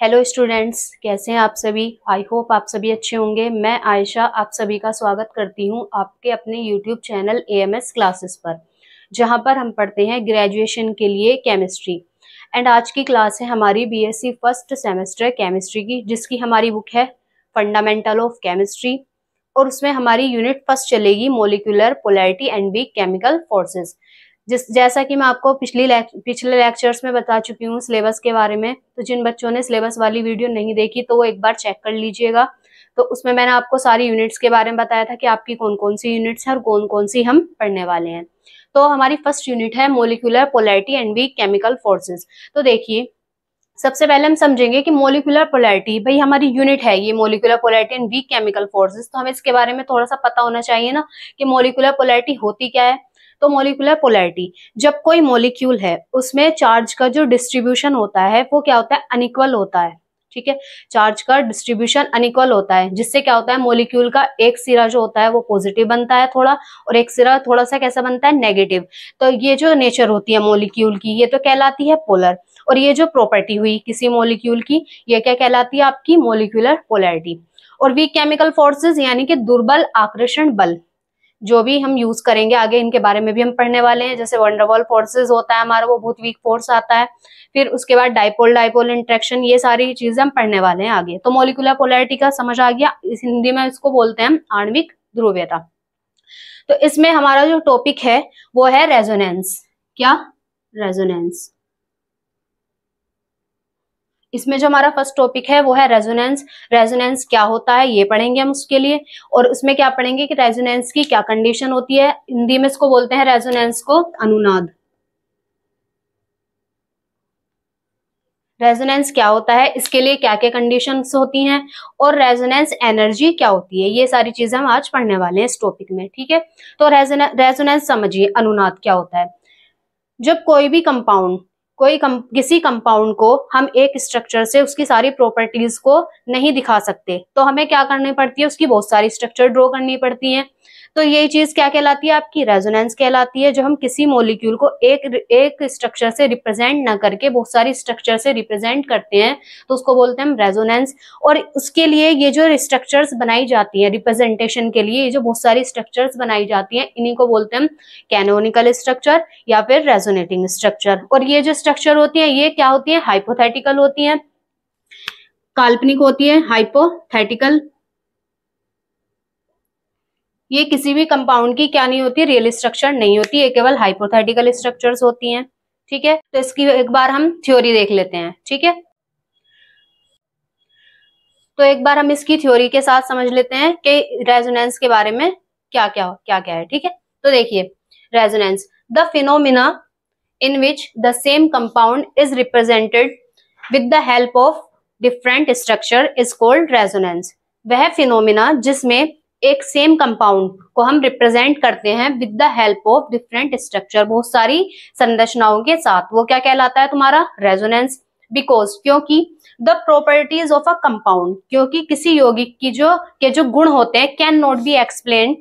Hello students, कैसे हैं आप सभी। आई होप आप सभी अच्छे होंगे। मैं आयशा आप सभी का स्वागत करती हूं आपके अपने यूट्यूब चैनल एएमएस क्लासेस पर, जहां पर हम पढ़ते हैं ग्रेजुएशन के लिए केमिस्ट्री। एंड आज की क्लास है हमारी बीएससी फर्स्ट सेमेस्टर केमिस्ट्री की, जिसकी हमारी बुक है फंडामेंटल ऑफ केमिस्ट्री। और उसमें हमारी यूनिट फर्स्ट चलेगी molecular polarity and weak chemical forces. जैसा कि मैं आपको पिछले लेक्चर्स में बता चुकी हूँ सिलेबस के बारे में, तो जिन बच्चों ने सिलेबस वाली वीडियो नहीं देखी तो वो एक बार चेक कर लीजिएगा। तो उसमें मैंने आपको सारी यूनिट्स के बारे में बताया था कि आपकी कौन कौन सी यूनिट्स है और कौन कौन सी हम पढ़ने वाले हैं। तो हमारी फर्स्ट यूनिट है molecular polarity and weak chemical forces. तो देखिए, सबसे पहले हम समझेंगे कि मोलिकुलर पोलैरिटी, भाई हमारी यूनिट है ये molecular polarity and weak chemical forces, तो हमें इसके बारे में थोड़ा सा पता होना चाहिए ना कि मोलिकुलर पोलैरिटी होती क्या है। तो मोलिकुलर पोलैरिटी, जब कोई मॉलिक्यूल है उसमें चार्ज का जो डिस्ट्रीब्यूशन होता है वो क्या होता है, अनइक्वल होता है। ठीक है, चार्ज का डिस्ट्रीब्यूशन अनइक्वल होता है, जिससे क्या होता है मॉलिक्यूल का एक सिरा जो होता है वो पॉजिटिव बनता है थोड़ा, और एक सिरा थोड़ा सा कैसा बनता है, नेगेटिव। तो ये जो नेचर होती है मॉलिक्यूल की, ये तो कहलाती है पोलर। और ये जो प्रॉपर्टी हुई किसी मॉलिक्यूल की, ये क्या कहलाती है, आपकी मोलिकुलर पोलैरिटी। और वीक केमिकल फोर्सेस यानी कि दुर्बल आकर्षण बल, जो भी हम यूज करेंगे आगे इनके बारे में भी हम पढ़ने वाले हैं। जैसे वंडरवॉल फोर्सेस होता है हमारा, वो बहुत वीक फोर्स आता है। फिर उसके बाद डाइपोल डाइपोल इंटरेक्शन, ये सारी चीजें हम पढ़ने वाले हैं आगे। तो मोलिकुलर पोलैरिटी का समझ आ गया, इस हिंदी में इसको बोलते हैं आणविक ध्रुवीयता। तो इसमें हमारा जो टॉपिक है वो है रेजोनेंस। क्या? रेजोनेंस। इसमें जो हमारा फर्स्ट टॉपिक है वो है रेजोनेंस। रेजोनेंस क्या होता है ये पढ़ेंगे हम उसके लिए, और उसमें क्या पढ़ेंगे कि रेजोनेंस की क्या कंडीशन होती है। हिंदी में इसको बोलते हैं रेजोनेंस को अनुनाद। रेजोनेंस क्या होता है, इसके लिए क्या क्या कंडीशंस होती हैं, और रेजोनेंस एनर्जी क्या होती है, ये सारी चीजें हम आज पढ़ने वाले हैं इस टॉपिक में। ठीक है, तो रेजोनेंस समझिए, अनुनाद क्या होता है। जब कोई भी कंपाउंड, किसी कंपाउंड को हम एक स्ट्रक्चर से उसकी सारी प्रॉपर्टीज को नहीं दिखा सकते, तो हमें क्या करनी पड़ती है, उसकी बहुत सारी स्ट्रक्चर ड्रॉ करनी पड़ती है। तो यही चीज क्या कहलाती है, आपकी रेजोनेंस कहलाती है। जो हम किसी मॉलिक्यूल को एक स्ट्रक्चर से रिप्रेजेंट ना करके बहुत सारी स्ट्रक्चर से रिप्रेजेंट करते हैं, तो उसको बोलते हैं हम रेजोनेंस। और उसके लिए ये जो स्ट्रक्चर्स बनाई जाती है रिप्रेजेंटेशन के लिए, ये जो बहुत सारी स्ट्रक्चर्स बनाई जाती हैं, इन्हीं को बोलते हैं हम कैनोनिकल स्ट्रक्चर या फिर रेजोनेटिंग स्ट्रक्चर। और ये जो स्ट्रक्चर होती है ये क्या होती है, हाइपोथेटिकल होती है, काल्पनिक होती है, हाइपोथेटिकल। ये किसी भी कंपाउंड की क्या नहीं होती, रियल स्ट्रक्चर नहीं होती, ये केवल हाइपोथेटिकल स्ट्रक्चर्स होती हैं। ठीक है, तो इसकी एक बार हम थ्योरी देख लेते हैं। ठीक है, तो एक बार हम इसकी थ्योरी के साथ समझ लेते हैं कि रेजोनेंस के बारे में क्या क्या है। ठीक है, तो देखिए, resonance, the phenomena in which the same compound is represented with the help of different structure is called resonance। वह फिनोमिना जिसमें एक सेम कंपाउंड को हम रिप्रेजेंट करते हैं with the help of different structure, बहुत सारी संरचनाओं के साथ, वो क्या कहलाता है तुम्हारा, रेजोनेंस। बिकॉज, क्योंकि the properties of a compound, क्योंकि किसी यौगिक की जो गुण होते हैं can not be explain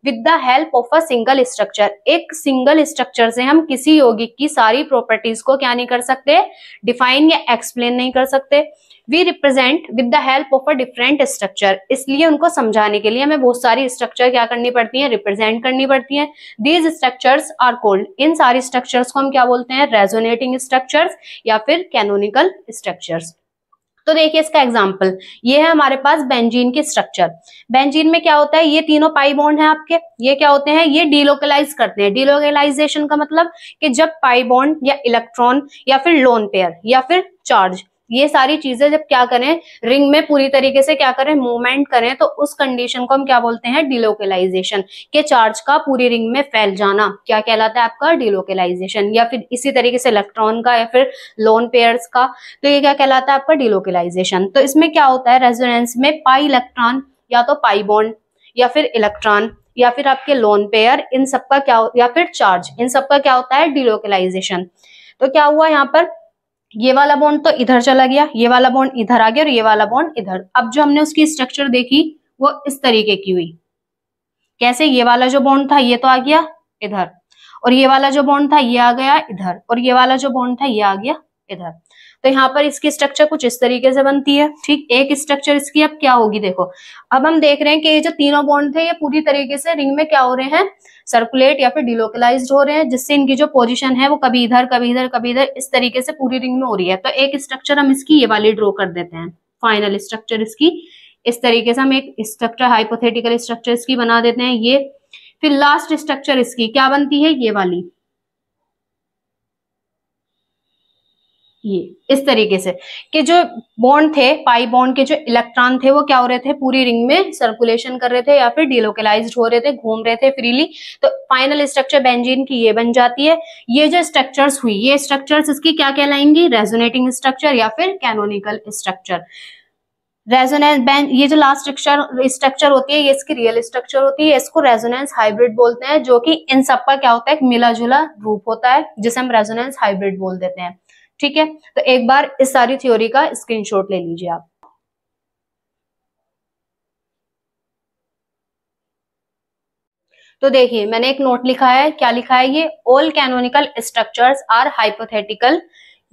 with the help of a single structure. एक सिंगल स्ट्रक्चर से हम किसी यौगिक की सारी प्रॉपर्टीज को क्या नहीं कर सकते, डिफाइन या एक्सप्लेन नहीं कर सकते। We represent with the help of a different structure, इसलिए उनको समझाने के लिए हमें बहुत सारी स्ट्रक्चर क्या करनी पड़ती है, रिप्रेजेंट करनी पड़ती है। दीज स्ट्रक्चर्स आर कॉल्ड, इन सारी स्ट्रक्चर्स को हम क्या बोलते हैं, रेजोनेटिंग स्ट्रक्चर्स या फिर कैनोनिकल स्ट्रक्चर्स। तो देखिए इसका एग्जांपल, ये है हमारे पास बेंजीन की स्ट्रक्चर। बेंजीन में क्या होता है, ये तीनों पाई बॉन्ड है आपके, ये क्या होते हैं, ये डिलोकलाइज करते हैं। डिलोकलाइजेशन का मतलब कि जब पाई बॉन्ड या इलेक्ट्रॉन या फिर लोन पेयर या फिर चार्ज, ये सारी चीजें जब क्या करें, रिंग में पूरी तरीके से क्या करें, मूवमेंट करें, तो उस कंडीशन को हम क्या बोलते हैं, डिलोकलाइजेशन। के चार्ज का पूरी रिंग में फैल जाना क्या कहलाता है, आपका डिलोकलाइजेशन। या फिर इसी तरीके से इलेक्ट्रॉन का या फिर लोन पेयर्स का, तो ये क्या कहलाता है, आपका डिलोकलाइजेशन। तो इसमें क्या होता है, रेजोनेंस में पाई इलेक्ट्रॉन या तो पाई बॉन्ड या फिर इलेक्ट्रॉन या फिर आपके लोन पेयर, इन सबका क्या, या फिर चार्ज, इन सबका क्या होता है, डिलोकलाइजेशन। तो क्या हुआ यहाँ पर, ये वाला बॉन्ड तो इधर चला गया, ये वाला बॉन्ड इधर आ गया और ये वाला बॉन्ड इधर। अब जो हमने उसकी स्ट्रक्चर देखी वो इस तरीके की हुई। कैसे, ये वाला जो बॉन्ड था ये तो आ गया इधर, और ये वाला जो बॉन्ड था ये आ गया इधर, और ये वाला जो बॉन्ड था ये आ गया इधर। तो यहाँ पर इसकी स्ट्रक्चर कुछ इस तरीके से बनती है। ठीक, एक स्ट्रक्चर इसकी अब क्या होगी, देखो अब हम देख रहे हैं कि ये जो तीनों बॉन्ड थे ये पूरी तरीके से रिंग में क्या हो रहे हैं, सर्कुलेट या फिर डिलोकलाइज्ड हो रहे हैं, जिससे इनकी जो पोजीशन है वो कभी इधर कभी इधर कभी इधर इस तरीके से पूरी रिंग में हो रही है। तो एक स्ट्रक्चर हम इसकी ये वाली ड्रॉ कर देते हैं, फाइनल स्ट्रक्चर इसकी इस तरीके से हम एक स्ट्रक्चर हाइपोथेटिकल स्ट्रक्चर इसकी बना देते हैं ये। फिर लास्ट स्ट्रक्चर इसकी क्या बनती है, ये वाली, ये इस तरीके से कि जो बॉन्ड थे पाई बॉन्ड के जो इलेक्ट्रॉन थे वो क्या हो रहे थे, पूरी रिंग में सर्कुलेशन कर रहे थे या फिर डिलोकलाइज्ड हो रहे थे, घूम रहे थे फ्रीली। तो फाइनल स्ट्रक्चर बेंजीन की ये बन जाती है। ये जो स्ट्रक्चर्स हुई, ये स्ट्रक्चर्स इसकी क्या कहलाएंगी, रेजोनेटिंग स्ट्रक्चर या फिर कैनोनिकल स्ट्रक्चर। रेजोनेंस बैंड, ये जो लास्ट स्ट्रक्चर होती है ये इसकी रियल स्ट्रक्चर होती है, इसको रेजोनेंस हाइब्रिड बोलते हैं, जो कि इन सब का क्या होता है, एक मिला जुला रूप होता है जिसे हम रेजोनेंस हाइब्रिड बोल देते हैं। ठीक है, तो एक बार इस सारी थ्योरी का स्क्रीनशॉट ले लीजिए आप। तो देखिए मैंने एक नोट लिखा है, क्या लिखा है ये, all canonical structures are hypothetical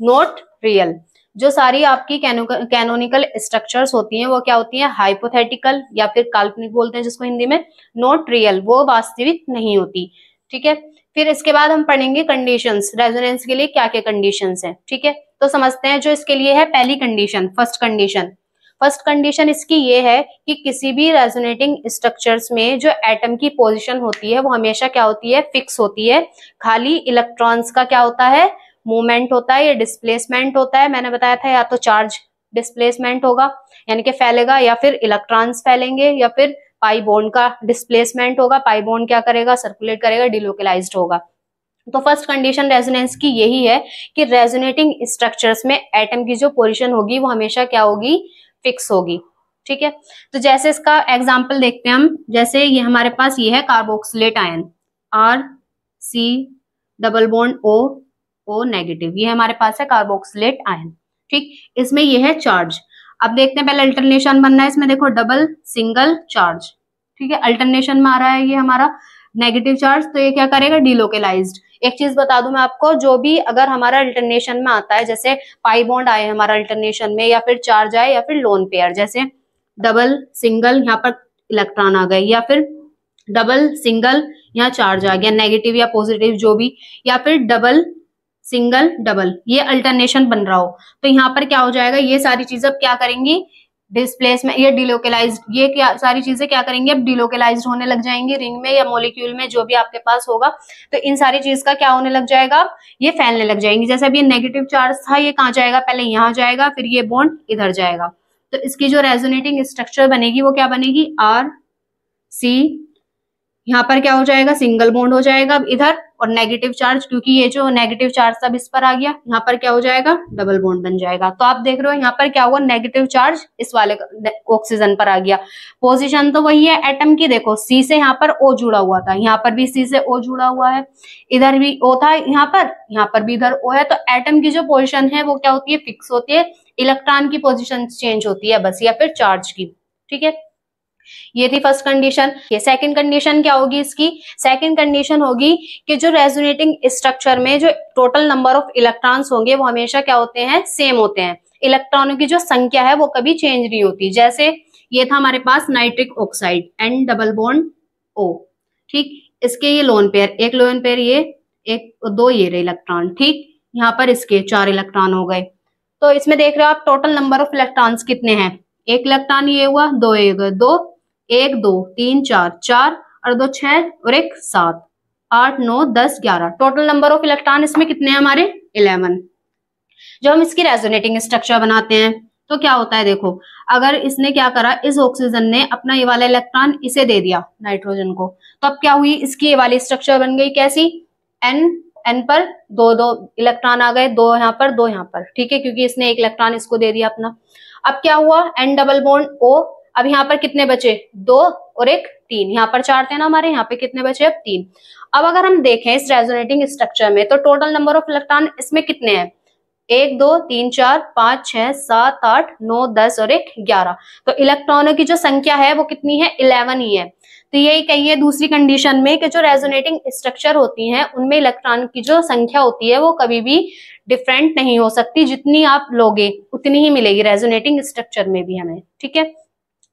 not real. जो सारी आपकी कैनोनिकल स्ट्रक्चर्स होती हैं वो क्या होती हैं, हाइपोथेटिकल या फिर काल्पनिक बोलते हैं जिसको हिंदी में, नॉट रियल, वो वास्तविक नहीं होती। ठीक है, फिर इसके बाद हम पढ़ेंगे कंडीशंस, रेजोनेंस के लिए क्या क्या कंडीशंस हैं। ठीक है, तो समझते हैं जो इसके लिए है पहली कंडीशन, फर्स्ट कंडीशन इसकी ये है कि किसी भी रेजोनेटिंग स्ट्रक्चर्स में जो एटम की पोजीशन होती है वो हमेशा क्या होती है, फिक्स होती है। खाली इलेक्ट्रॉन्स का क्या होता है, मूवमेंट होता है या डिस्प्लेसमेंट होता है। मैंने बताया था या तो चार्ज डिस्प्लेसमेंट होगा यानी कि फैलेगा, या फिर इलेक्ट्रॉन्स फैलेंगे, या फिर पाई बॉन्ड का डिस्प्लेसमेंट होगा, पाई बॉन्ड क्या करेगा, सर्कुलेट करेगा, डिलोकलाइज्ड होगा। तो फर्स्ट कंडीशन रेजोनेंस की यही है कि रेजोनेटिंग स्ट्रक्चर्स में एटम की जो पोजीशन होगी वो हमेशा क्या होगी, फिक्स होगी। ठीक है, तो जैसे इसका एग्जांपल देखते हैं हम, जैसे ये हमारे पास ये है carboxylate ion, R C double bond O negative, ये हमारे पास है कार्बोक्सिलेट आयन। ठीक, इसमें ये है चार्ज। अब देखते हैं पहले अल्टरनेशन बनना है इसमें, देखो डबल सिंगल चार्ज। ठीक है, अल्टरनेशन में आ रहा है ये हमारा नेगेटिव चार्ज, तो ये क्या करेगा, डिलोकलाइज्ड। एक चीज बता दूं मैं आपको, जो भी अगर हमारा अल्टरनेशन में आता है, जैसे पाई बॉन्ड आए हमारा अल्टरनेशन में, या फिर चार्ज आए, या फिर लोन पेयर, जैसे डबल सिंगल यहाँ पर इलेक्ट्रॉन आ गए, या फिर डबल सिंगल यहाँ चार्ज आ गया नेगेटिव या पॉजिटिव जो भी, या फिर डबल सिंगल डबल, ये अल्टरनेशन बन रहा हो, तो यहाँ पर क्या हो जाएगा, ये सारी चीजें अब क्या करेंगी, डिस्प्लेसमेंट, ये डिलोकलाइज्ड, ये क्या सारी चीजें क्या करेंगे, अब डिलोकलाइज्ड होने लग जाएंगी रिंग में या मॉलिक्यूल में, जो भी आपके पास होगा। तो इन सारी चीज का क्या होने लग जाएगा, ये फैलने लग जाएंगी। जैसे अब ये नेगेटिव चार्ज था, ये कहाँ जाएगा, पहले यहाँ जाएगा, फिर ये बॉन्ड इधर जाएगा। तो इसकी जो रेजोनेटिंग स्ट्रक्चर बनेगी वो क्या बनेगी, आर सी, यहाँ पर क्या हो जाएगा, सिंगल बॉन्ड हो जाएगा अब इधर, और नेगेटिव चार्ज, क्योंकि ये जो नेगेटिव चार्ज सब इस पर आ गया, यहाँ पर क्या हो जाएगा, डबल बॉन्ड बन जाएगा। तो आप देख रहे हो यहाँ पर क्या हुआ, नेगेटिव चार्ज इस वाले ऑक्सीजन पर आ गया। पोजीशन तो वही है एटम की, देखो सी से यहाँ पर ओ जुड़ा हुआ था, यहाँ पर भी सी से ओ जुड़ा हुआ है, इधर भी ओ था, यहाँ पर भी इधर ओ है। तो एटम की जो पोजीशन है वो क्या होती है, फिक्स होती है, इलेक्ट्रॉन की पोजीशन चेंज होती है बस, या फिर चार्ज की। ठीक है, ये थी फर्स्ट कंडीशन। ये सेकंड कंडीशन क्या होगी इसकी, सेकंड कंडीशन होगी कि जो रेजोनेटिंग स्ट्रक्चर में जो टोटल नंबर ऑफ इलेक्ट्रॉन्स होंगे वो हमेशा क्या होते हैं, सेम होते हैं। इलेक्ट्रॉनों की जो संख्या है वो कभी चेंज नहीं होती। जैसे ये था हमारे पास nitric oxide, N double bond O, ठीक, इसके ये लोन पेयर, एक लोन पेयर ये, एक दो ये रहे इलेक्ट्रॉन। ठीक, यहाँ पर इसके 4 इलेक्ट्रॉन हो गए। तो इसमें देख रहे हो आप टोटल नंबर ऑफ इलेक्ट्रॉन्स कितने हैं, एक इलेक्ट्रॉन ये हुआ, दो ये गए, दो, एक दो तीन चार, चार और दो 6 और एक 7, 8 9 10 11, टोटल नंबर ऑफ इलेक्ट्रॉन इसमें कितने हैं हमारे, 11। जब हम इसकी रेजोनेटिंग स्ट्रक्चर बनाते हैं तो क्या होता है, देखो अगर इसने क्या करा, इस ऑक्सीजन ने अपना ये वाला इलेक्ट्रॉन इसे दे दिया नाइट्रोजन को, तो अब क्या हुई, इसकी ये वाली स्ट्रक्चर बन गई कैसी, एन पर दो दो इलेक्ट्रॉन आ गए, दो यहाँ पर दो यहाँ पर। ठीक है, क्योंकि इसने एक इलेक्ट्रॉन इसको दे दिया अपना। अब क्या हुआ, N डबल बॉन्ड O, अब यहाँ पर कितने बचे, 2 और एक 3, यहाँ पर 4 थे ना हमारे, यहाँ पे कितने बचे, अब 3। अब अगर हम देखें इस रेजोनेटिंग स्ट्रक्चर में तो टोटल नंबर ऑफ इलेक्ट्रॉन इसमें कितने हैं, 1 2 3 4 5 6 7 8 9 10 और 1 11। तो इलेक्ट्रॉनों की जो संख्या है वो कितनी है, 11 ही है। तो यही कहिए दूसरी कंडीशन में कि जो रेजोनेटिंग स्ट्रक्चर होती हैं उनमें इलेक्ट्रॉन की जो संख्या होती है वो कभी भी डिफरेंट नहीं हो सकती, जितनी आप लोगे उतनी ही मिलेगी रेजोनेटिंग स्ट्रक्चर में भी हमें, ठीक है।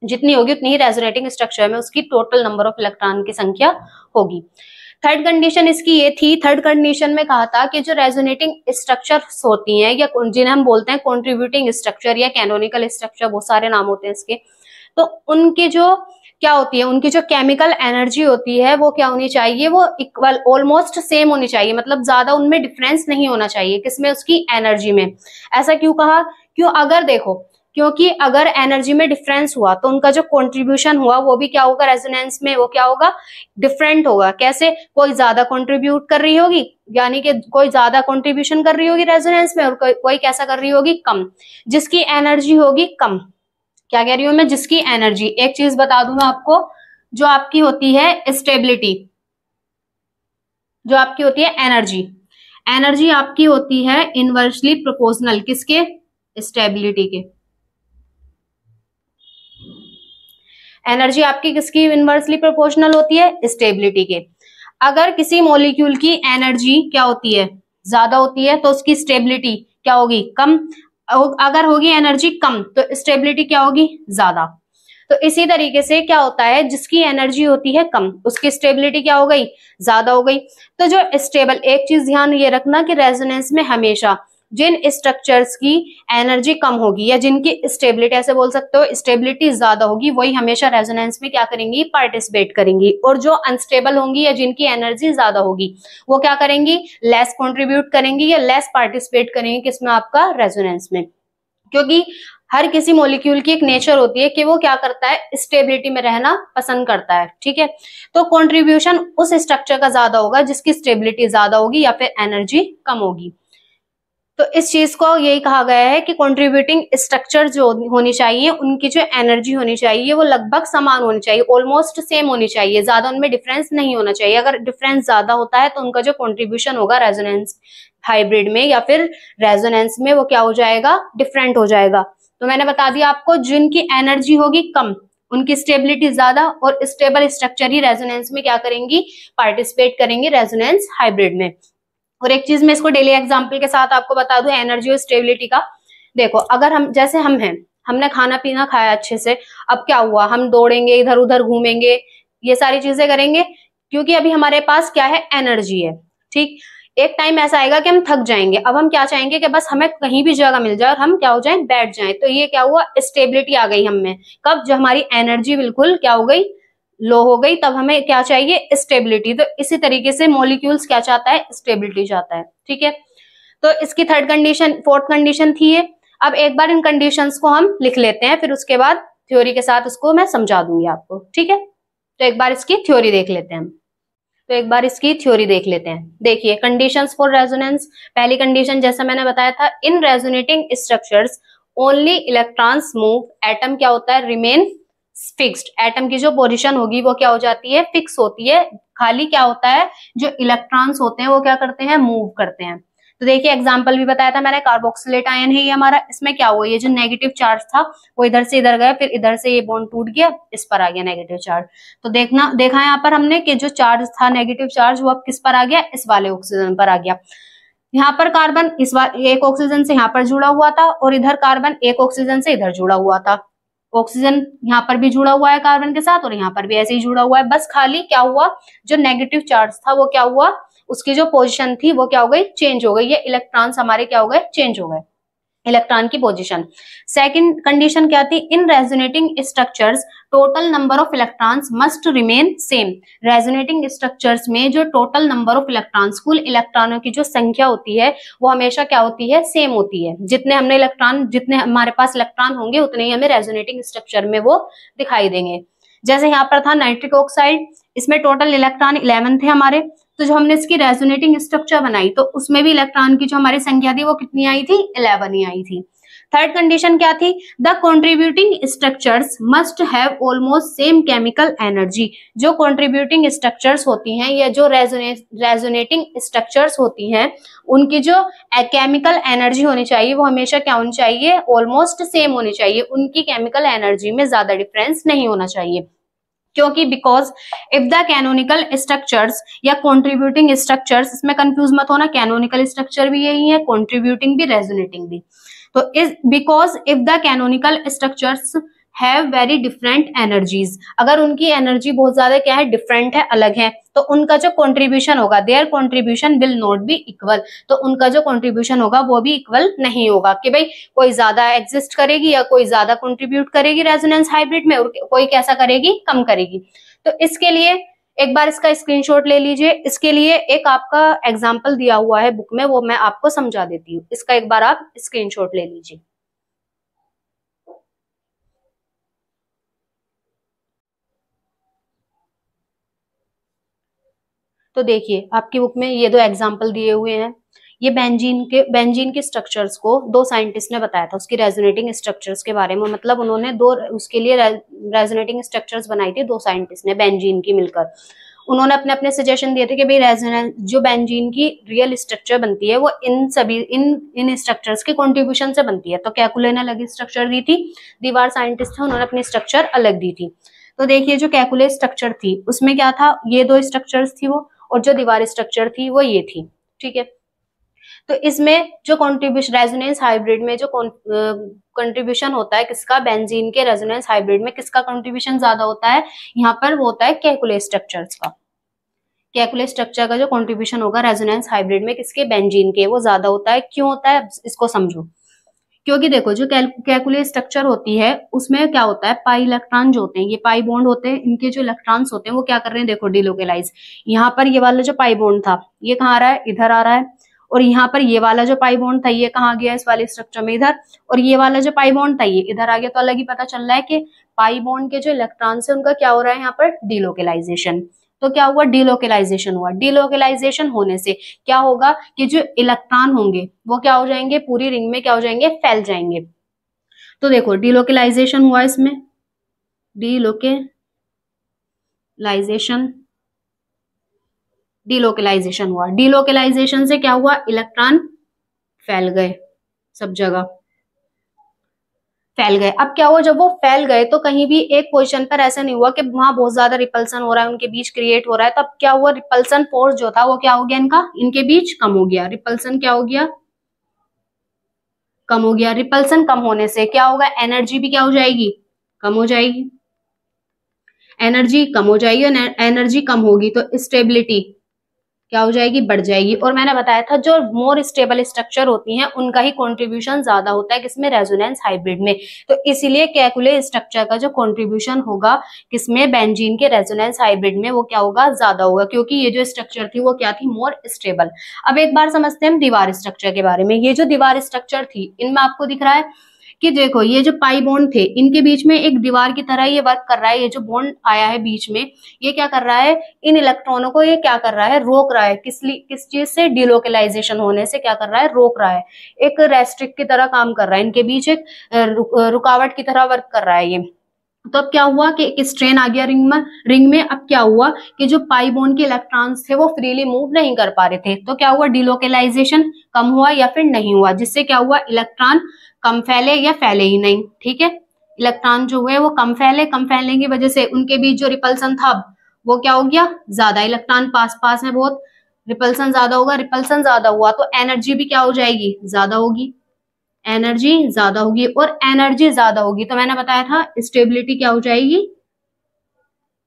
जितनी होगी उतनी ही रेजोनेटिंग स्ट्रक्चर में उसकी टोटल नंबर ऑफ इलेक्ट्रॉन की संख्या होगी। थर्ड कंडीशन इसकी ये थी, थर्ड कंडीशन में कहा था कि जो रेजोनेटिंग स्ट्रक्चर्स होती हैं या जिन्हें हम बोलते हैं कंट्रीब्यूटिंग स्ट्रक्चर या कैनोनिकल स्ट्रक्चर, बहुत सारे नाम होते हैं इसके, तो उनकी जो क्या होती है, उनकी जो केमिकल एनर्जी होती है वो क्या होनी चाहिए, वो इक्वल ऑलमोस्ट सेम होनी चाहिए, मतलब ज्यादा उनमें डिफरेंस नहीं होना चाहिए, किसमें, उसकी एनर्जी में। ऐसा क्यों कहा, क्यों, अगर देखो, क्योंकि अगर एनर्जी में डिफरेंस हुआ तो उनका जो कंट्रीब्यूशन हुआ वो भी क्या होगा, रेजोनेंस में वो क्या होगा, डिफरेंट होगा। कैसे, कोई ज्यादा कंट्रीब्यूट कर रही होगी, यानी कि कोई ज्यादा कंट्रीब्यूशन कर रही होगी रेजोनेंस में, और कोई कैसा कर रही होगी, कम, जिसकी एनर्जी होगी कम। क्या कह रही हूं मैं, जिसकी एनर्जी, एक चीज बता दूं मैं आपको, जो आपकी होती है स्टेबिलिटी, जो आपकी होती है एनर्जी, एनर्जी आपकी होती है इनवर्सली प्रोपोर्शनल किसके, स्टेबिलिटी के। एनर्जी आपकी किसकी इनवर्सली प्रोपोर्शनल होती है, स्टेबिलिटी के। अगर किसी मॉलिक्यूल की एनर्जी क्या होती है, ज्यादा होती है, तो उसकी स्टेबिलिटी क्या होगी, कम। अगर होगी एनर्जी कम तो स्टेबिलिटी क्या होगी, ज्यादा। तो इसी तरीके से क्या होता है, जिसकी एनर्जी होती है कम उसकी स्टेबिलिटी क्या हो गई, ज्यादा हो गई। तो जो स्टेबल, एक चीज ध्यान ये रखना कि रेजोनेंस में हमेशा जिन स्ट्रक्चर्स की एनर्जी कम होगी या जिनकी स्टेबिलिटी, ऐसे बोल सकते हो स्टेबिलिटी ज्यादा होगी, वही हमेशा रेजोनेंस में क्या करेंगी, पार्टिसिपेट करेंगी। और जो अनस्टेबल होंगी या जिनकी एनर्जी ज्यादा होगी वो क्या करेंगी, लेस कंट्रीब्यूट करेंगी या लेस पार्टिसिपेट करेंगी किसमें, आपका रेजोनेंस में। क्योंकि हर किसी मॉलिक्यूल की एक नेचर होती है कि वो क्या करता है, स्टेबिलिटी में रहना पसंद करता है, ठीक है। तो कंट्रीब्यूशन उस स्ट्रक्चर का ज्यादा होगा जिसकी स्टेबिलिटी ज्यादा होगी या फिर एनर्जी कम होगी। तो इस चीज को यही कहा गया है कि कंट्रीब्यूटिंग स्ट्रक्चर जो होनी चाहिए उनकी जो एनर्जी होनी चाहिए वो लगभग समान होनी चाहिए, ऑलमोस्ट सेम होनी चाहिए, ज्यादा उनमें डिफरेंस नहीं होना चाहिए। अगर डिफरेंस ज्यादा होता है तो उनका जो कंट्रीब्यूशन होगा रेजोनेंस हाइब्रिड में या फिर रेजोनेंस में वो क्या हो जाएगा, डिफरेंट हो जाएगा। तो मैंने बता दिया आपको, जिनकी एनर्जी होगी कम उनकी स्टेबिलिटी ज्यादा, और स्टेबल स्ट्रक्चर ही रेजोनेंस में क्या करेंगी, पार्टिसिपेट करेंगे रेजोनेंस हाइब्रिड में। और एक चीज मैं इसको डेली एग्जांपल के साथ आपको बता दूं एनर्जी और स्टेबिलिटी का। देखो, अगर हम, जैसे हम हैं, हमने खाना पीना खाया अच्छे से, अब क्या हुआ, हम दौड़ेंगे, इधर उधर घूमेंगे, ये सारी चीजें करेंगे, क्योंकि अभी हमारे पास क्या है, एनर्जी है, ठीक। एक टाइम ऐसा आएगा कि हम थक जाएंगे, अब हम क्या चाहेंगे कि बस हमें कहीं भी जगह मिल जाए और हम क्या हो जाए, बैठ जाएं। तो ये क्या हुआ, स्टेबिलिटी आ गई हम में। कब, जो हमारी एनर्जी बिल्कुल क्या हो गई, लो हो गई, तब हमें क्या चाहिए, स्टेबिलिटी। तो इसी तरीके से मॉलिक्यूल्स क्या चाहता है, स्टेबिलिटी चाहता है, ठीक है। तो इसकी थर्ड कंडीशन, फोर्थ कंडीशन थी ये। अब एक बार इन कंडीशंस को हम लिख लेते हैं, फिर उसके बाद थ्योरी के साथ उसको मैं समझा दूंगी आपको, ठीक है। तो एक बार इसकी थ्योरी देख लेते हैं हम। तो एक बार इसकी थ्योरी देख लेते हैं। देखिए, कंडीशंस फॉर रेजोनेंस। पहली कंडीशन जैसा मैंने बताया था, in resonating structures only electrons move, atom क्या होता है, रिमेन फिक्स्ड। एटम की जो पोजीशन होगी वो क्या हो जाती है, फिक्स होती है। खाली क्या होता है, जो इलेक्ट्रॉन्स होते हैं वो क्या करते हैं, मूव करते हैं। तो देखिए, एग्जांपल भी बताया था मैंने, कार्बोक्सिलेट आयन है ये हमारा, इसमें क्या हुआ, ये जो नेगेटिव चार्ज था वो इधर से इधर गया, फिर इधर से ये बॉन्ड टूट गया, इस पर आ गया नेगेटिव चार्ज। तो देखा यहाँ पर हमने कि जो चार्ज था नेगेटिव चार्ज वो अब किस पर आ गया, इस वाले ऑक्सीजन पर आ गया। यहाँ पर कार्बन इस बार एक ऑक्सीजन से यहाँ पर जुड़ा हुआ था, और इधर कार्बन एक ऑक्सीजन से इधर जुड़ा हुआ था। ऑक्सीजन यहाँ पर भी जुड़ा हुआ है कार्बन के साथ, और यहाँ पर भी ऐसे ही जुड़ा हुआ है। बस खाली क्या हुआ, जो नेगेटिव चार्ज था वो क्या हुआ, उसकी जो पोजीशन थी वो क्या हो गई, चेंज हो गई। ये इलेक्ट्रॉन्स हमारे क्या हो गए, चेंज हो गए, इलेक्ट्रॉन की पोजीशन। सेकंड कंडीशन क्या थी, in resonating structures total number of electrons must remain same. Resonating structures में जो टोटल नंबर ऑफ इलेक्ट्रॉन्स, कुल इलेक्ट्रॉनों की जो संख्या होती है वो हमेशा क्या होती है, सेम होती है। जितने हमारे पास इलेक्ट्रॉन होंगे उतने ही हमें रेजोनेटिंग स्ट्रक्चर में वो दिखाई देंगे। जैसे यहाँ पर था नाइट्रिक ऑक्साइड, इसमें टोटल इलेक्ट्रॉन 11 थे हमारे, तो जो हमने इसकी रेजोनेटिंग स्ट्रक्चर बनाई तो उसमें भी इलेक्ट्रॉन की जो हमारी संख्या थी वो कितनी आई थी, 11 ही आई थी। थर्ड कंडीशन क्या थी? The contributing structures must have almost same chemical energy. जो कॉन्ट्रीब्यूटिंग स्ट्रक्चर्स होती हैं या जो रेजोनेटिंग स्ट्रक्चर्स होती हैं, उनकी जो केमिकल एनर्जी होनी चाहिए वो हमेशा क्या होनी चाहिए? ऑलमोस्ट सेम होनी चाहिए। उनकी केमिकल एनर्जी में ज्यादा डिफरेंस नहीं होना चाहिए। क्योंकि because if the canonical structures या कॉन्ट्रीब्यूटिंग स्ट्रक्चर्स, इसमें कंफ्यूज मत होना, कैनोनिकल स्ट्रक्चर भी यही है, कॉन्ट्रीब्यूटिंग भी, रेजोनेटिंग भी। तो इस because if the canonical structures have very different energies, अगर उनकी एनर्जी बहुत ज्यादा क्या है? डिफरेंट है, अलग है, तो उनका जो कॉन्ट्रीब्यूशन होगा, their contribution will not be equal, तो उनका जो कॉन्ट्रीब्यूशन होगा वो भी इक्वल नहीं होगा कि भाई कोई ज्यादा एग्जिस्ट करेगी या कोई ज्यादा कॉन्ट्रीब्यूट करेगी रेजोनेंस हाइब्रिड में, और कोई कैसा करेगी? कम करेगी। तो इसके लिए एक बार इसका स्क्रीनशॉट ले लीजिए। इसके लिए एक आपका एग्जाम्पल दिया हुआ है बुक में, वो मैं आपको समझा देती हूँ। इसका एक बार आप स्क्रीनशॉट ले लीजिए। तो देखिए आपकी बुक में ये दो एग्जाम्पल दिए हुए हैं। ये बेंजीन के स्ट्रक्चर्स को दो साइंटिस्ट ने बताया था, उसकी रेजोनेटिंग स्ट्रक्चर्स के बारे में, मतलब उन्होंने दो उसके लिए रेजोनेटिंग स्ट्रक्चर्स बनाई थी, दो साइंटिस्ट ने बेंजीन की मिलकर। उन्होंने अपने अपने सजेशन दिए थे कि भाई रेजोनेंस जो बेंजीन की रियल स्ट्रक्चर बनती है वो इन स्ट्रक्चर्स के कंट्रीब्यूशन से बनती है। तो कैकुले ने अलग स्ट्रक्चर दी थी, दीवार साइंटिस्ट थे, उन्होंने अपनी स्ट्रक्चर अलग दी थी। तो देखिए जो कैकुले स्ट्रक्चर थी उसमें क्या था? ये दो स्ट्रक्चर्स थी वो, और जो दीवार स्ट्रक्चर थी वो ये थी, ठीक है। तो इसमें जो कॉन्ट्रीब्यूशन रेजोनेंस हाइब्रिड में जो कंट्रीब्यूशन होता है किसका? बेंजीन के रेजोनेंस हाइब्रिड में किसका कंट्रीब्यूशन ज्यादा होता है? यहाँ पर वो होता है कैकुले स्ट्रक्चर्स का। कैकुले स्ट्रक्चर का जो कंट्रीब्यूशन होगा रेजोनेंस हाइब्रिड में किसके? बेंजीन के, वो ज्यादा होता है। क्यों होता है इसको समझो। क्योंकि देखो जो कैकुले स्ट्रक्चर होती है उसमें क्या होता है? पाई इलेक्ट्रॉन जो होते हैं, ये पाई बॉन्ड होते हैं, इनके जो इलेक्ट्रॉन्स होते हैं वो क्या कर रहे हैं? देखो डिलोकेलाइज। यहाँ पर ये वाला जो पाई बॉन्ड था ये कहाँ आ रहा है? इधर आ रहा है। और यहाँ पर ये वाला जो पाई बॉन्ड था ये कहाँ गया? इस वाले स्ट्रक्चर में इधर। और ये वाला जो पाई बॉन्ड था ये इधर आ गया। तो अलग ही पता चल रहा है कि पाई बॉन्ड के जो इलेक्ट्रॉन्स है उनका क्या हो रहा है यहाँ पर? डिलोकेलाइजेशन। तो क्या हुआ? डिलोकेलाइजेशन हुआ। डिलोकेलाइजेशन होने से क्या होगा कि जो इलेक्ट्रॉन होंगे वो क्या हो जाएंगे? पूरी रिंग में क्या हो जाएंगे? फैल जाएंगे। तो देखो डिलोकेलाइजेशन हुआ, इसमें डिलोकेलाइजेशन हुआ। डिलोकेलाइजेशन से क्या हुआ? इलेक्ट्रॉन फैल गए, सब जगह फैल गए। अब क्या हुआ? जब वो फैल गए तो कहीं भी एक पोजीशन पर ऐसा नहीं हुआ कि वहां बहुत ज्यादा रिपल्सन हो रहा है, उनके बीच क्रिएट हो रहा है। तब क्या हुआ? रिपल्सन फोर्स जो था वो क्या हो गया? इनके बीच कम हो गया। रिपल्सन क्या हो गया? कम हो गया। रिपल्सन कम होने से क्या होगा? एनर्जी भी क्या हो जाएगी? कम हो जाएगी। एनर्जी कम हो जाएगी और एनर्जी कम होगी तो स्टेबिलिटी क्या हो जाएगी? बढ़ जाएगी। और मैंने बताया था जो मोर स्टेबल स्ट्रक्चर होती हैं उनका ही कंट्रीब्यूशन ज्यादा होता है किसमें? रेजोनेंस हाइब्रिड में। तो इसीलिए कैकुले स्ट्रक्चर का जो कंट्रीब्यूशन होगा किसमें? बेंजीन के रेजोनेंस हाइब्रिड में, वो क्या होगा? ज्यादा होगा, क्योंकि ये जो स्ट्रक्चर थी वो क्या थी? More stable. अब एक बार समझते हैं हम दीवार स्ट्रक्चर के बारे में। ये जो दीवार स्ट्रक्चर थी इनमें आपको दिख रहा है कि देखो ये जो पाई बॉन्ड थे इनके बीच में एक दीवार की तरह ये वर्क कर रहा है। ये जो बॉन्ड आया है बीच में ये क्या कर रहा है? इन इलेक्ट्रॉनों को ये क्या कर रहा है? रोक रहा है। किस चीज से? डिलोकेलाइजेशन होने से क्या कर रहा है? रोक रहा है। एक रेस्ट्रिक्ट की तरह काम कर रहा है, इनके बीच एक रुकावट की तरह वर्क कर रहा है ये। तो अब क्या हुआ कि एक स्ट्रेन आ गया रिंग में। अब क्या हुआ कि जो पाई बॉन्ड के इलेक्ट्रॉन्स थे वो फ्रीली मूव नहीं कर पा रहे थे। तो क्या हुआ? डिलोकेलाइजेशन कम हुआ या फिर नहीं हुआ, जिससे क्या हुआ? इलेक्ट्रॉन कम फैले या फैले ही नहीं, ठीक है। इलेक्ट्रॉन जो हुए वो कम फैलने की वजह से उनके बीच जो रिपल्सन था वो क्या हो गया? ज्यादा। इलेक्ट्रॉन पास पास में बहुत, रिपल्सन ज्यादा होगा। रिपल्सन ज्यादा हुआ तो एनर्जी भी क्या हो जाएगी? ज्यादा होगी। एनर्जी ज्यादा होगी और एनर्जी ज्यादा होगी तो मैंने बताया था स्टेबिलिटी क्या हो जाएगी?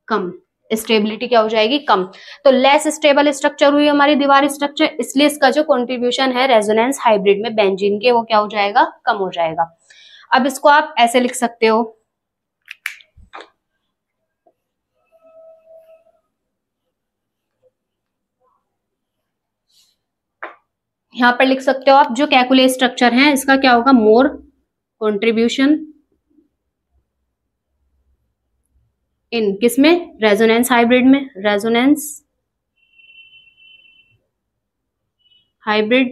कम। स्टेबिलिटी क्या हो जाएगी? कम। तो लेस स्टेबल स्ट्रक्चर हुई हमारी दीवार स्ट्रक्चर, इसलिए इसका जो कंट्रीब्यूशन है रेजोनेंस हाइब्रिड में बेंजीन के वो क्या हो जाएगा? कम हो जाएगा। अब इसको आप ऐसे लिख सकते हो, यहां पर लिख सकते हो आप जो कैकुले स्ट्रक्चर है इसका क्या होगा? मोर कंट्रीब्यूशन इन किसमें? रेजोनेंस हाइब्रिड में। रेजोनेंस हाइब्रिड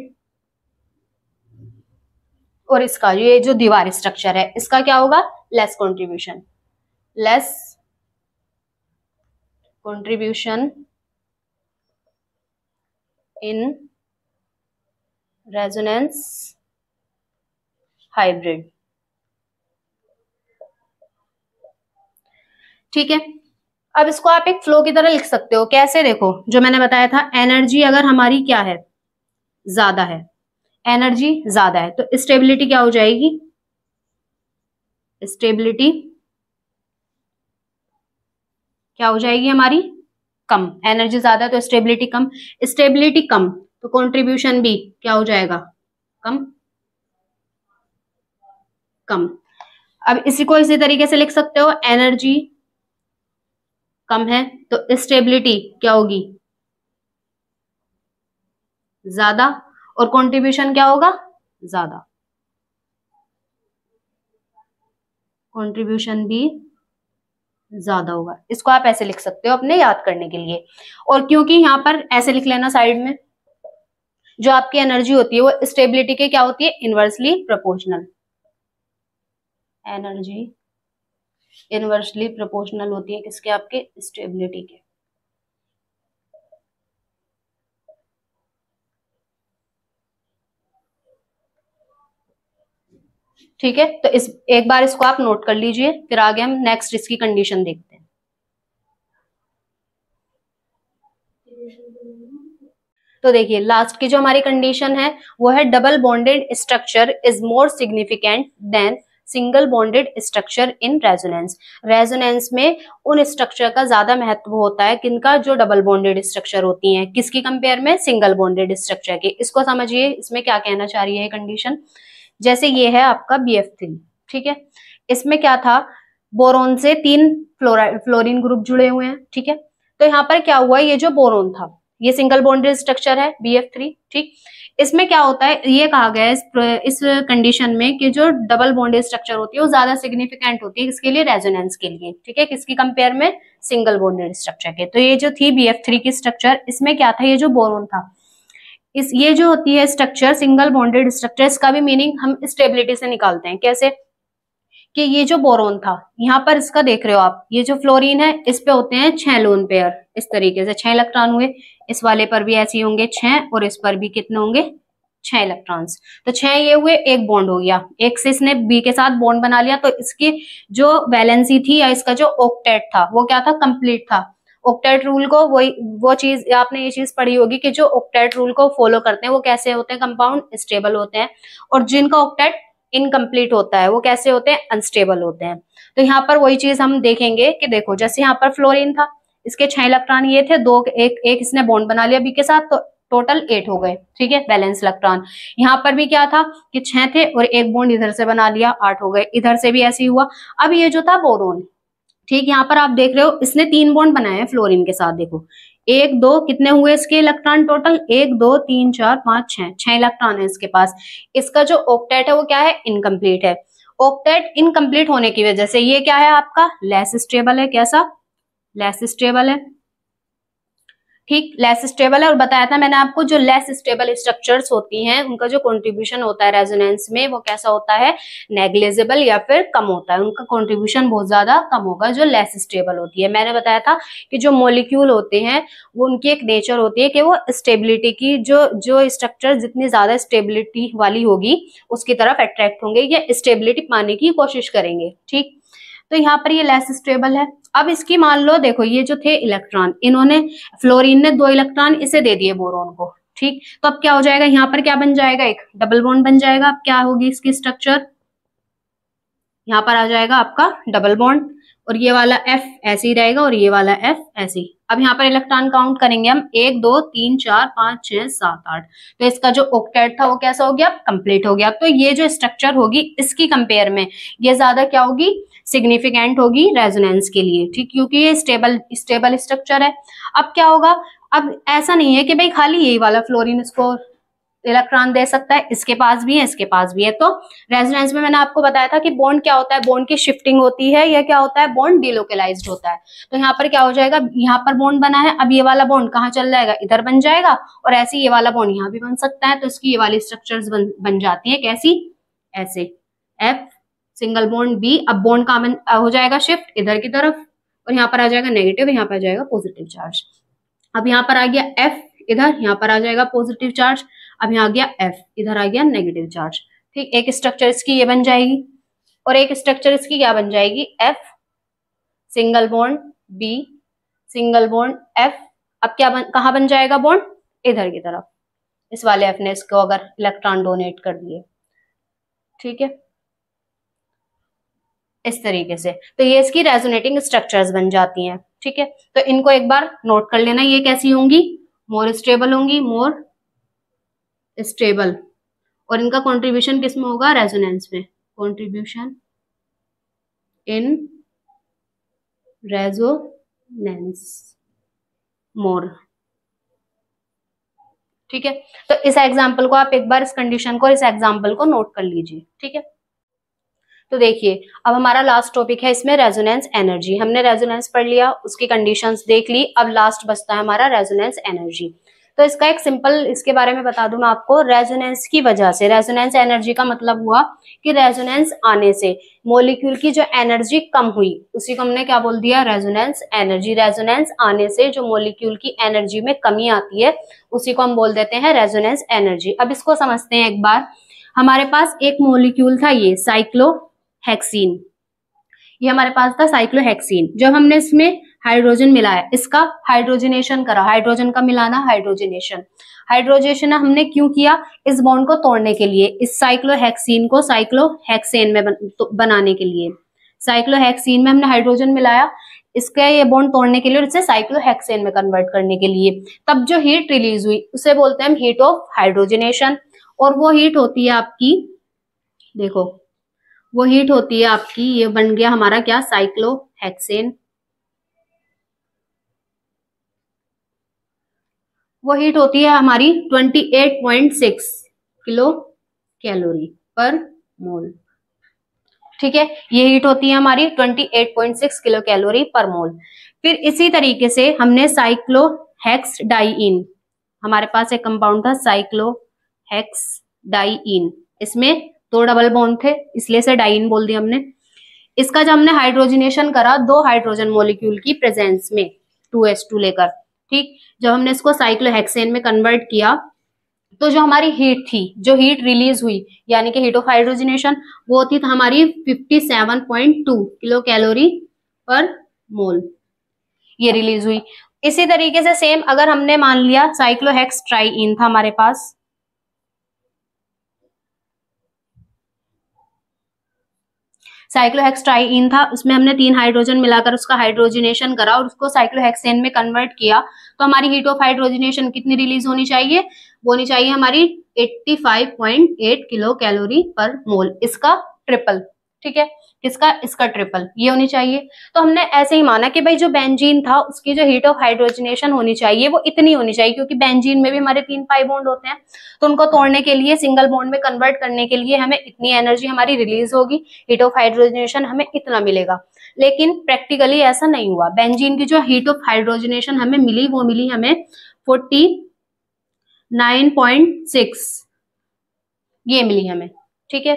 और इसका ये जो दीवार स्ट्रक्चर है इसका क्या होगा, less contribution, less contribution in resonance hybrid. ठीक है, अब इसको आप एक फ्लो की तरह लिख सकते हो। कैसे, देखो जो मैंने बताया था, एनर्जी अगर हमारी क्या है, ज्यादा है, एनर्जी ज्यादा है तो स्टेबिलिटी क्या हो जाएगी, स्टेबिलिटी क्या हो जाएगी हमारी, कम। एनर्जी ज्यादा है तो स्टेबिलिटी कम, स्टेबिलिटी कम तो कंट्रीब्यूशन भी क्या हो जाएगा, कम कम। अब इसी को इसी तरीके से लिख सकते हो, एनर्जी कम है तो स्टेबिलिटी क्या होगी, ज्यादा, और कंट्रीब्यूशन क्या होगा, ज्यादा, कंट्रीब्यूशन भी ज्यादा होगा। इसको आप ऐसे लिख सकते हो अपने याद करने के लिए। और क्योंकि यहाँ पर ऐसे लिख लेना साइड में, जो आपकी एनर्जी होती है वो स्टेबिलिटी के क्या होती है, inversely proportional, energy inversely proportional होती है किसके, आपके स्टेबिलिटी के। ठीक है, तो इस एक बार इसको आप नोट कर लीजिए, फिर आगे हम नेक्स्ट इसकी कंडीशन देखते हैं। तो देखिए लास्ट की जो हमारी कंडीशन है वो है double bonded structure is more significant then single bonded structure in resonance. Resonance में उन स्ट्रक्चर का ज्यादा महत्व होता है किनका, जो डबल बॉन्डेड स्ट्रक्चर होती हैं, किसकी कंपेयर में, सिंगल बॉन्डेड स्ट्रक्चर के। इसको समझिए इसमें क्या कहना चाह रही है कंडीशन। जैसे ये है आपका BF3, ठीक है, इसमें क्या था, बोरोन से 3 फ्लोरीन ग्रुप जुड़े हुए हैं। ठीक है, तो यहाँ पर क्या हुआ, ये जो बोरोन था ये सिंगल बॉन्डेड स्ट्रक्चर है BF3। ठीक, इसमें क्या होता है, ये कहा गया है इस कंडीशन में कि जो डबल बॉन्डेड स्ट्रक्चर होती है वो ज्यादा सिग्निफिकेंट होती है किसके लिए, रेजोनेंस के लिए। ठीक है, किसकी कंपेयर में, सिंगल बॉन्डेड स्ट्रक्चर के। तो ये जो थी BF3 की स्ट्रक्चर, इसमें क्या था, ये जो बोरोन था, ये जो होती है स्ट्रक्चर सिंगल बॉन्डेड स्ट्रक्चर, इसका भी मीनिंग हम स्टेबिलिटी से निकालते हैं। कैसे, कि ये जो बोरोन था, यहाँ पर इसका देख रहे हो आप, ये जो फ्लोरीन है इस पे होते हैं 6 लोन पेयर, इस तरीके से 6 इलेक्ट्रॉन हुए, इस वाले पर भी ऐसे होंगे 6, और इस पर भी कितने होंगे, 6 इलेक्ट्रॉन्स। तो 6 ये हुए, एक बॉन्ड हो गया, एक से इसने बी के साथ बॉन्ड बना लिया, तो इसकी जो वैलेंसी थी या इसका जो ऑक्टेट था वो क्या था, कंप्लीट था। ऑक्टेट रूल को वो चीज आपने ये चीज पढ़ी होगी कि जो ऑक्टेट रूल को फॉलो करते हैं वो कैसे होते हैं, कंपाउंड स्टेबल होते हैं, और जिनका ऑक्टेट इनकम्प्लीट होता है वो कैसे होते हैं, अनस्टेबल होते हैं। तो यहाँ पर वही चीज हम देखेंगे कि देखो जैसे यहाँ पर फ्लोरीन था, इसके 6 इलेक्ट्रॉन ये थे, एक इसने बॉन्ड बना लिया बी के साथ, तो टोटल 8 हो गए। ठीक है, बैलेंस इलेक्ट्रॉन। यहाँ पर भी क्या था कि 6 थे और एक बॉन्ड इधर से बना लिया, 8 हो गए, इधर से भी ऐसे ही हुआ। अब ये जो था बोरोन, ठीक, यहाँ पर आप देख रहे हो इसने 3 बॉन्ड बनाए हैं फ्लोरीन के साथ। देखो 1 2 कितने हुए इसके इलेक्ट्रॉन टोटल, 1 2 3 4 5 6 इलेक्ट्रॉन है इसके पास। इसका जो ऑक्टेट है वो क्या है, इनकम्प्लीट है। ऑक्टेट इनकम्प्लीट होने की वजह से ये क्या है आपका, लेस स्टेबल है। कैसा, लेस स्टेबल है। ठीक, लेस स्टेबल है। और बताया था मैंने आपको जो लेस स्टेबल स्ट्रक्चर्स होती हैं उनका जो कंट्रीब्यूशन होता है रेजोनेंस में वो कैसा होता है, नेग्लिजिबल या फिर कम होता है। उनका कंट्रीब्यूशन बहुत ज्यादा कम होगा जो लेस स्टेबल होती है। मैंने बताया था कि जो मॉलिक्यूल होते हैं वो उनकी एक नेचर होती है कि वो स्टेबिलिटी की जो स्ट्रक्चर जितनी ज्यादा स्टेबिलिटी वाली होगी उसकी तरफ अट्रैक्ट होंगे या स्टेबिलिटी पाने की कोशिश करेंगे। ठीक, तो यहाँ पर ये लेस स्टेबल है। अब इसकी मान लो, देखो ये जो थे इलेक्ट्रॉन, इन्होंने फ्लोरीन ने 2 इलेक्ट्रॉन इसे दे दिए बोरोन को। ठीक, तो अब क्या हो जाएगा, यहाँ पर क्या बन जाएगा, एक डबल बॉन्ड बन जाएगा। अब क्या होगी इसकी स्ट्रक्चर, यहाँ पर आ जाएगा आपका डबल बॉन्ड, और ये वाला F ऐसे ही रहेगा और ये वाला F ऐसे ही। अब यहाँ पर इलेक्ट्रॉन काउंट करेंगे हम, 1 2 3 4 5 6 7 8। तो इसका जो ऑक्टेट था वो कैसा हो गया, कंप्लीट हो गया। तो ये जो स्ट्रक्चर होगी इसकी कंपेयर में ये ज्यादा क्या होगी, सिग्निफिकेंट होगी रेजोनेंस के लिए। ठीक, क्योंकि ये स्टेबल स्ट्रक्चर है। अब क्या होगा, अब ऐसा नहीं है कि भाई खाली यही वाला फ्लोरीन इसको इलेक्ट्रॉन दे सकता है, इसके पास भी है इसके पास भी है। तो रेजोनेंस में मैंने आपको बताया था कि बॉन्ड क्या होता है, बॉन्ड की शिफ्टिंग होती है, या क्या होता है, बॉन्ड डिलोकलाइज्ड होता है। तो यहाँ पर क्या हो जाएगा, यहाँ पर बॉन्ड बना है, अब ये वाला बॉन्ड कहाँ चल जाएगा, इधर बन जाएगा, और ऐसे ये वाला बॉन्ड यहाँ भी बन सकता है। तो इसकी ये वाली स्ट्रक्चर्स बन जाती है कैसी, ऐसे F सिंगल बॉन्ड B, अब बॉन्ड का हो जाएगा शिफ्ट इधर की तरफ और यहाँ पर आ जाएगा नेगेटिव, यहाँ पर आ जाएगा पॉजिटिव चार्ज। अब यहाँ पर आ गया F इधर, यहाँ पर आ जाएगा पॉजिटिव चार्ज, अब यहाँ आ गया F इधर आ गया नेगेटिव चार्ज। ठीक, एक स्ट्रक्चर इसकी ये बन जाएगी और एक स्ट्रक्चर इसकी क्या बन जाएगी, F single bond B single bond F। अब क्या कहाँ बन जाएगा बॉन्ड, इधर की तरफ, इस वाले F ने इसको अगर इलेक्ट्रॉन डोनेट कर दिए। ठीक है, इस तरीके से तो ये इसकी रेजोनेटिंग स्ट्रक्चर्स बन जाती हैं। ठीक है, तो इनको एक बार नोट कर लेना, ये कैसी होंगी, मोर स्टेबल होंगी, मोर स्टेबल, और इनका कंट्रीब्यूशन किसमें होगा, रेजोनेंस में, कंट्रीब्यूशन इन रेजोनेंस मोर। ठीक है, तो इस एग्जाम्पल को आप एक बार, इस कंडीशन को, इस एग्जाम्पल को नोट कर लीजिए। ठीक है, तो देखिए अब हमारा लास्ट टॉपिक है इसमें रेजोनेंस एनर्जी। हमने रेजोनेंस पढ़ लिया, उसकी कंडीशंस देख ली, अब लास्ट बचता है हमारा रेजोनेंस एनर्जी। तो इसका एक सिंपल, इसके बारे में बता दूं मैं आपको, रेजोनेंस की वजह से, रेजोनेंस एनर्जी का मतलब हुआ कि रेजोनेंस आने से मॉलिक्यूल की जो एनर्जी कम हुई, उसी को हमने क्या बोल दिया, रेजोनेंस एनर्जी। रेजोनेंस आने से जो मॉलिक्यूल की एनर्जी में कमी आती है उसी को हम बोल देते हैं रेजोनेंस एनर्जी। अब इसको समझते हैं एक बार। हमारे पास एक मॉलिक्यूल था, ये साइक्लोहेक्सीन, ये हमारे पास था साइक्लोहेक्सीन। जब हमने इसमें हाइड्रोजन मिलाया, इसका हाइड्रोजनेशन करा, हाइड्रोजन का मिलाना हाइड्रोजनेशन, हाइड्रोजनेशन हमने क्यों किया, इस बॉन्ड को तोड़ने के लिए, इस साइक्लोहेक्सीन को साइक्लोहेक्सेन में बनाने के लिए। साइक्लोहेक्सीन में हमने हाइड्रोजन मिलाया, इसका ये बॉन्ड तोड़ने के लिए और इसे साइक्लोहेक्सेन में कन्वर्ट करने के लिए। तब जो हीट रिलीज हुई उसे बोलते हैं हम हीट ऑफ हाइड्रोजनेशन, और वो हीट होती है आपकी, देखो वो हीट होती है आपकी, ये बन गया हमारा क्या, साइक्लोहेक्सेन। वो हीट होती है हमारी 28.6 किलो कैलोरी पर मोल। ठीक है, ये हीट होती है हमारी 28.6 किलो कैलोरी पर मोल। फिर इसी तरीके से हमने साइक्लोहेक्स डाइईन, हमारे पास एक कंपाउंड था साइक्लोहेक्स डाइईन, इसमें 2 डबल बॉन्ड थे इसलिए इसे डाइईन बोल दिया हमने। इसका जब हमने हाइड्रोजनेशन करा 2 हाइड्रोजन मॉलिक्यूल की प्रेजेंस में 2s2 लेकर, ठीक, जब हमने इसको साइक्लोहेक्सेन में कन्वर्ट किया तो जो हमारी हीट थी, जो हीट रिलीज हुई यानी कि हीट ऑफ हाइड्रोजनेशन, वो थी हमारी 57.2 किलो कैलोरी पर मोल, ये रिलीज हुई। इसी तरीके से सेम अगर हमने मान लिया साइक्लोहेक्स ट्राइईन था हमारे पास, साइक्लोहेक्स ट्राइईन था, उसमें हमने 3 हाइड्रोजन मिलाकर उसका हाइड्रोजनेशन करा और उसको साइक्लोहेक्सेन में कन्वर्ट किया, तो हमारी हीट ऑफ हाइड्रोजनेशन कितनी रिलीज होनी चाहिए, वो होनी चाहिए हमारी 85.8 किलो कैलोरी पर मोल, इसका ट्रिपल। ठीक है, किसका, इसका ट्रिपल, ये होनी चाहिए। तो हमने ऐसे ही माना कि भाई जो बेंजीन था उसकी जो हीट ऑफ हाइड्रोजनेशन होनी चाहिए वो इतनी होनी चाहिए, क्योंकि बेंजीन में भी हमारे 3 पाई बॉन्ड होते हैं, तो उनको तोड़ने के लिए, सिंगल बॉन्ड में कन्वर्ट करने के लिए हमें इतनी एनर्जी हमारी रिलीज होगी, हीट ऑफ हाइड्रोजनेशन हमें इतना मिलेगा। लेकिन प्रैक्टिकली ऐसा नहीं हुआ, बेंजीन की जो हीट ऑफ हाइड्रोजनेशन हमें मिली वो मिली हमें 49.6, ये मिली हमें। ठीक है,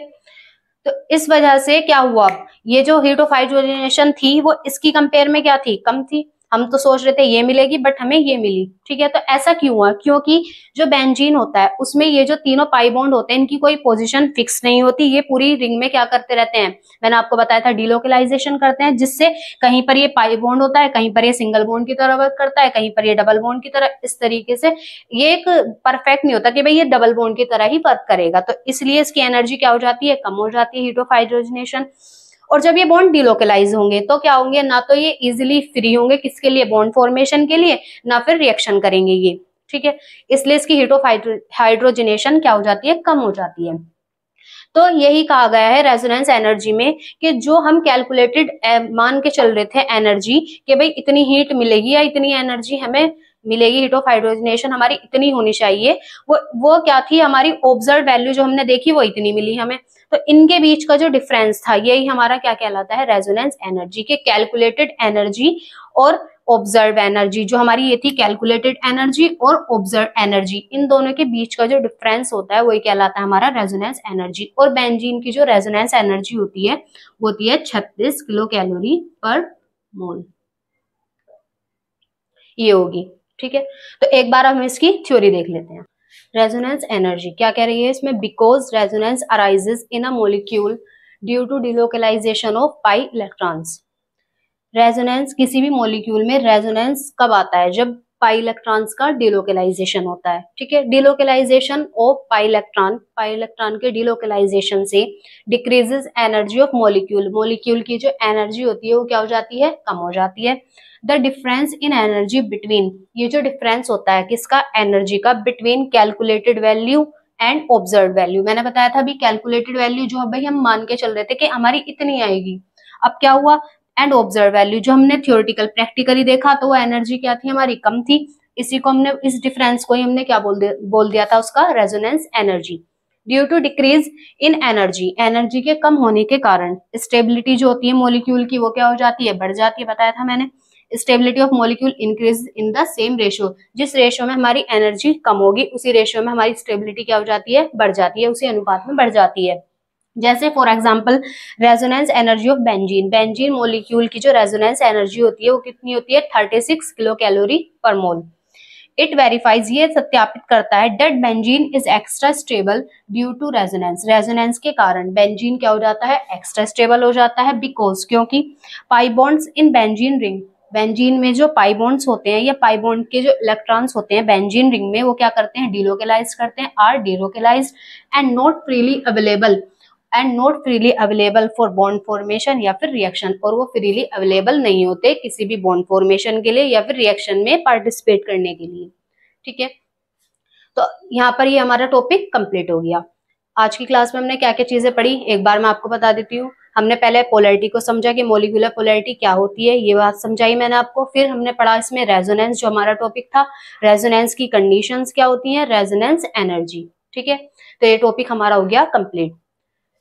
तो इस वजह से क्या हुआ, ये जो हीट ऑफ हाइड्रोजनेशन थी वो इसकी कंपेयर में क्या थी, कम थी। हम तो सोच रहे थे ये मिलेगी बट हमें ये मिली। ठीक है, तो ऐसा क्यों हुआ, क्योंकि जो बेंजीन होता है उसमें ये जो तीनों पाई बॉन्ड होते हैं इनकी कोई पोजीशन फिक्स नहीं होती, ये पूरी रिंग में क्या करते रहते हैं, मैंने आपको बताया था डिलोकलाइजेशन करते हैं, जिससे कहीं पर ये पाई बॉन्ड होता है, कहीं पर ये सिंगल बॉन्ड की तरह वर्क करता है, कहीं पर ये डबल बॉन्ड की तरह, इस तरीके से ये एक परफेक्ट नहीं होता कि भाई ये डबल बॉन्ड की तरह ही वर्क करेगा, तो इसलिए इसकी एनर्जी क्या हो जाती है, कम हो जाती है, हीट ऑफ हाइड्रोजनेशन। और जब ये बॉन्ड डिलोकलाइज होंगे तो क्या होंगे, ना तो ये इजिली फ्री होंगे किसके लिए, बॉन्ड फॉर्मेशन के लिए, ना फिर रिएक्शन करेंगे ये। ठीक है, इसलिए इसकी हीट ऑफ हाइड्रोजनेशन क्या हो जाती है, कम हो जाती है। तो यही कहा गया है रेजोनेंस एनर्जी में कि जो हम कैलकुलेटेड मान के चल रहे थे एनर्जी, कि भाई इतनी हीट मिलेगी या इतनी एनर्जी हमें मिलेगी, हीट ऑफ हाइड्रोजनेशन हमारी इतनी होनी चाहिए, वो क्या थी, हमारी ऑब्जर्व वैल्यू जो हमने देखी वो इतनी मिली हमें। तो इनके बीच का जो डिफरेंस था यही हमारा क्या कहलाता है, रेजोनेंस एनर्जी, के कैलकुलेटेड एनर्जी और ऑब्जर्व एनर्जी, जो हमारी ये थी कैलकुलेटेड एनर्जी और ऑब्जर्व एनर्जी, इन दोनों के बीच का जो डिफरेंस होता है वही कहलाता है हमारा रेजोनेंस एनर्जी। और बेंजीन की जो रेजोनेंस एनर्जी होती है वो होती है 36 किलो कैलोरी पर मोल, ये होगी। ठीक है, तो एक बार हम इसकी थ्योरी देख लेते हैं। रेजोनेंस एनर्जी क्या कह रही है इसमें, because resonance arises in a molecule due to delocalisation of pi electrons. Resonance, किसी भी मॉलिक्यूल में रेजोनेंस कब आता है, जब पाई इलेक्ट्रॉन्स का डिलोकलाइजेशन होता है। ठीक है, डिलोकलाइजेशन ऑफ पाई इलेक्ट्रॉन के डिलोकलाइजेशन से decreases energy of molecule, molecule की जो एनर्जी होती है वो क्या हो जाती है, कम हो जाती है। The difference in energy between, ये जो डिफरेंस होता है किसका, एनर्जी का, between calculated value and observe value. मैंने बताया था अभी कैलकुलेटेड वैल्यू जो भाई हम मान के चल रहे थे कि हमारी इतनी आएगी, अब क्या हुआ, एंड ऑब्जर्व वैल्यू जो हमने थ्योरेटिकल प्रैक्टिकली देखा तो वो एनर्जी क्या थी हमारी, कम थी। इसी को हमने, इस डिफरेंस को ही हमने क्या बोल दिया था उसका resonance energy. Due to decrease in energy, energy के कम होने के कारण स्टेबिलिटी जो होती है मॉलिक्यूल की वो क्या हो जाती है, बढ़ जाती है, बताया था मैंने। Stability of molecule increase in the same ratio, जिस रेशियो में हमारी एनर्जी कम होगी उसी रेशियो में हमारी स्टेबिलिटी क्या हो जाती है, बढ़ जाती है, उसी अनुपात में बढ़ जाती है। जैसे for example resonance energy of benzene, benzene molecule की जो रेजोनेंस एनर्जी होती है वो कितनी होती है, 36 किलो कैलोरी पर मोल। इट वेरीफाइज, ये सत्यापित करता है, that benzene is extra stable due to resonance, resonance के कारण बेंजीन क्या हो जाता है, एक्स्ट्रा स्टेबल हो जाता है। बिकॉज, क्योंकि pi bonds in benzene ring, benzene में जो पाई बॉन्ड्स होते हैं या पाई बॉन्ड के जो इलेक्ट्रॉन्स होते हैं बेंजीन रिंग में वो क्या करते हैं, डिलोकलाइज करते हैं, are delocalised and not freely available for bond formation या फिर रिएक्शन, और वो फ्रीली अवेलेबल नहीं होते किसी भी बॉन्ड फॉर्मेशन के लिए या फिर रिएक्शन में पार्टिसिपेट करने के लिए। ठीक है, तो यहाँ पर ये हमारा टॉपिक कंप्लीट हो गया। आज की क्लास में हमने क्या क्या चीजें पढ़ी एक बार मैं आपको बता देती हूँ। हमने पहले पोलैरिटी को समझा कि मॉलिक्यूलर पोलैरिटी क्या होती है, ये बात समझाई मैंने आपको। फिर हमने पढ़ा इसमें रेजोनेंस, जो हमारा टॉपिक था, रेजोनेंस की कंडीशंस क्या होती हैं, रेजोनेंस एनर्जी। ठीक है, तो ये टॉपिक हमारा हो गया कंप्लीट।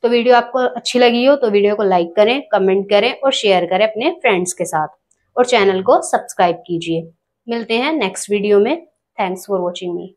तो वीडियो आपको अच्छी लगी हो तो वीडियो को लाइक करें, कमेंट करें और शेयर करें अपने फ्रेंड्स के साथ, और चैनल को सब्सक्राइब कीजिए। मिलते हैं नेक्स्ट वीडियो में। Thanks for watching me.